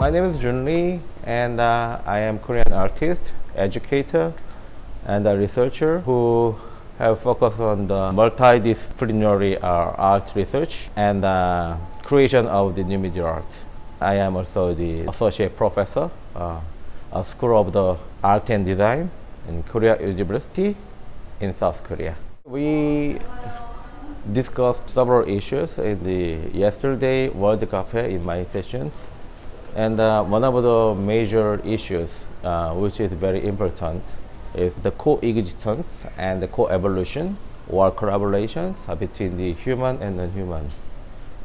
My name is Zune Lee, and I am Korean artist, educator, and a researcher who have focused on the multidisciplinary art research and creation of the new media art. I am also the associate professor at School of the Art and Design in Korea University in South Korea. We discussed several issues in the yesterday World Cafe in my sessions. And one of the major issues, which is very important, is the coexistence and the co-evolution or collaborations between the human and non-human.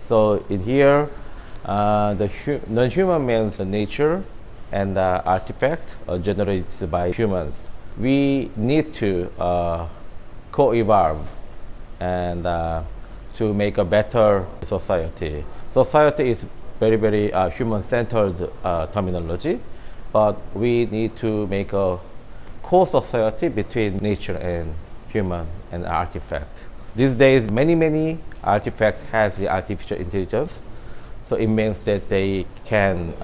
So in here, the non-human means the nature and the artifact generated by humans. We need to co-evolve and to make a better society. Society is very human-centered terminology, but we need to make a co-society between nature and human and artifact. These days, many artifacts has the artificial intelligence, so it means that they can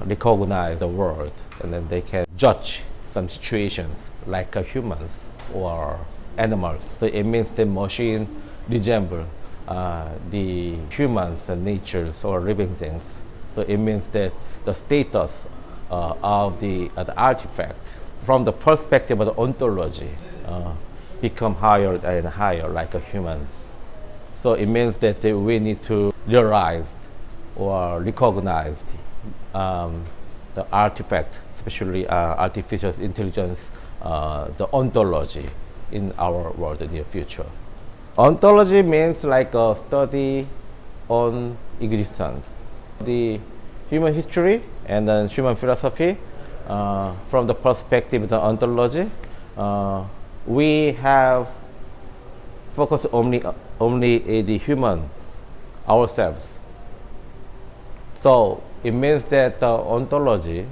recognize the world and then they can judge some situations like humans or animals. So it means the machine resemble the humans and natures or living things. So it means that the status of the artifact from the perspective of the ontology become higher and higher like a human. So it means that we need to realize or recognize the artifact, especially artificial intelligence, the ontology in our world in the future. Ontology means like a study on existence. The human history and then human philosophy, from the perspective of the ontology, we have focused only the human ourselves. So it means that the ontology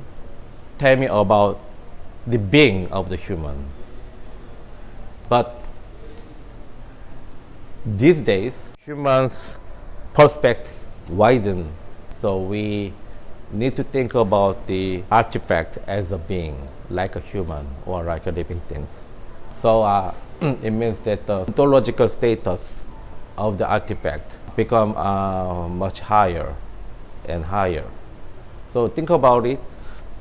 tell me about the being of the human. But these days, humans' perspective widen, so we need to think about the artifact as a being, like a human or like a living things. So it means that the ontological status of the artifact become much higher and higher. So think about it.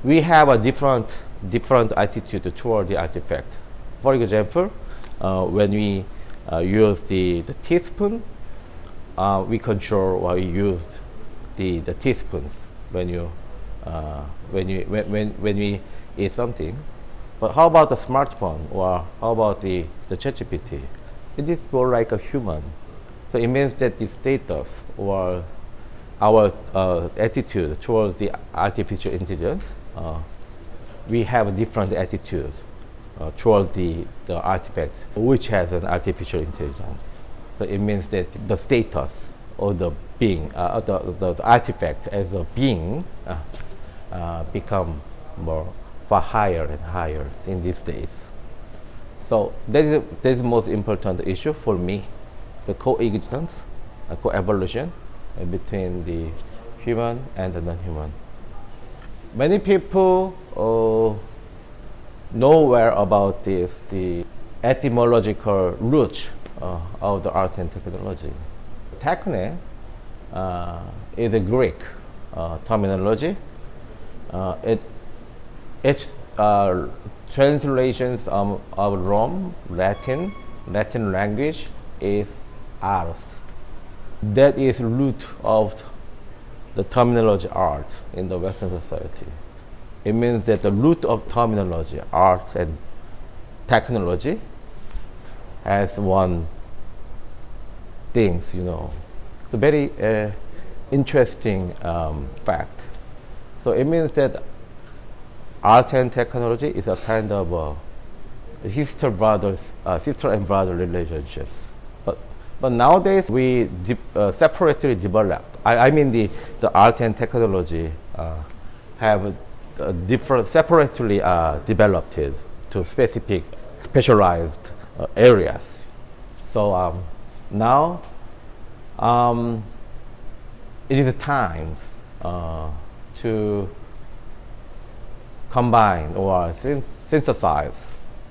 We have a different attitude toward the artifact. For example, when we use the teaspoon, we control or we used the teaspoons when we eat something. But how about the smartphone or how about the ChatGPT? It is more like a human. So it means that the status or our attitude towards the artificial intelligence, we have a different attitude towards the artifact which has an artificial intelligence. So it means that the status of the being, the artifact as a being become far higher and higher in these days. So that is the most important issue for me, the coexistence, co-evolution between the human and the non-human. Many people nowhere about this, the etymological roots of the art and technology. Techne is a Greek terminology. Its translations of Rome, Latin language is ars. That is root of the terminology art in the Western society. It means that the root of terminology, art and technology has one things, It's a very interesting fact. So it means that art and technology is a kind of sister and brother relationships. But nowadays we separately developed. I mean the art and technology have separately developed to specialized areas. So now it is time to combine or synthesize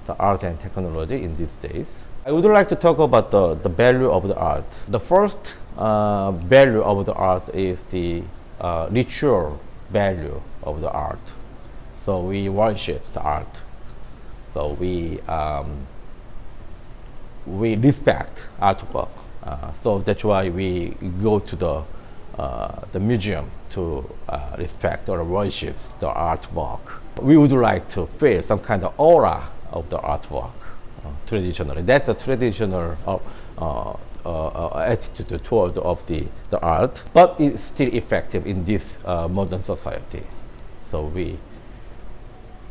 the art and technology in these days. I would like to talk about the value of the art. The first value of the art is the ritual value of the art. So we worship the art. So we respect artwork. So that's why we go to the museum to respect or worship the artwork. We would like to feel some kind of aura of the artwork traditionally. That's a traditional attitude toward of the art, but it's still effective in this modern society. So we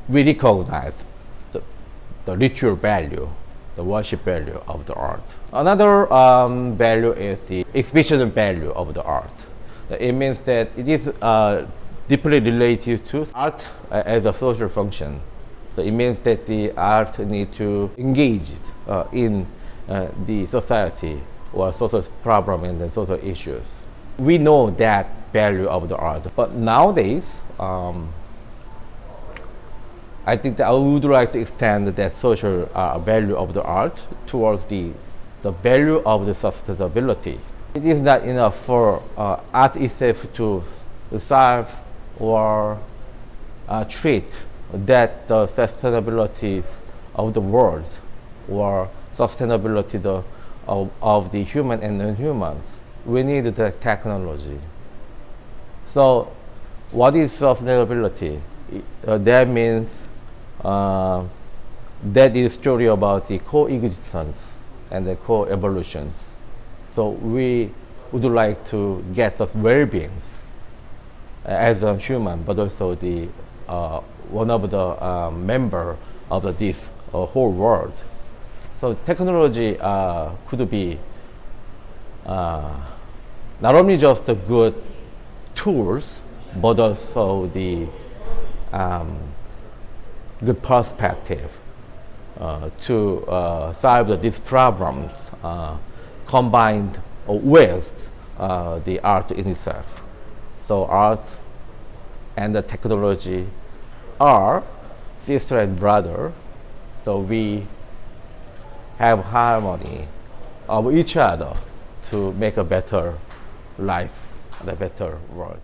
recognize the ritual value, the worship value of the art. Another value is the exhibition value of the art. It means that it is deeply related to art as a social function. So it means that the art need to engage in the society or social problem and the social issues. We know that value of the art, but nowadays, I think that I would like to extend that social value of the art towards the value of the sustainability. It is not enough for art itself to solve or treat that the sustainability of the world or sustainability of the human and non-humans. We need the technology. So what is sustainability? That means that is story about the coexistence and the co-evolutions. So we would like to get the well-beings as a human, but also the one of the member of this whole world. So technology could be not only just the good tools, but also the good perspective to solve these problems combined with the art in itself. So art and the technology are sister and brother. So we have harmony of each other to make a better life and a better world.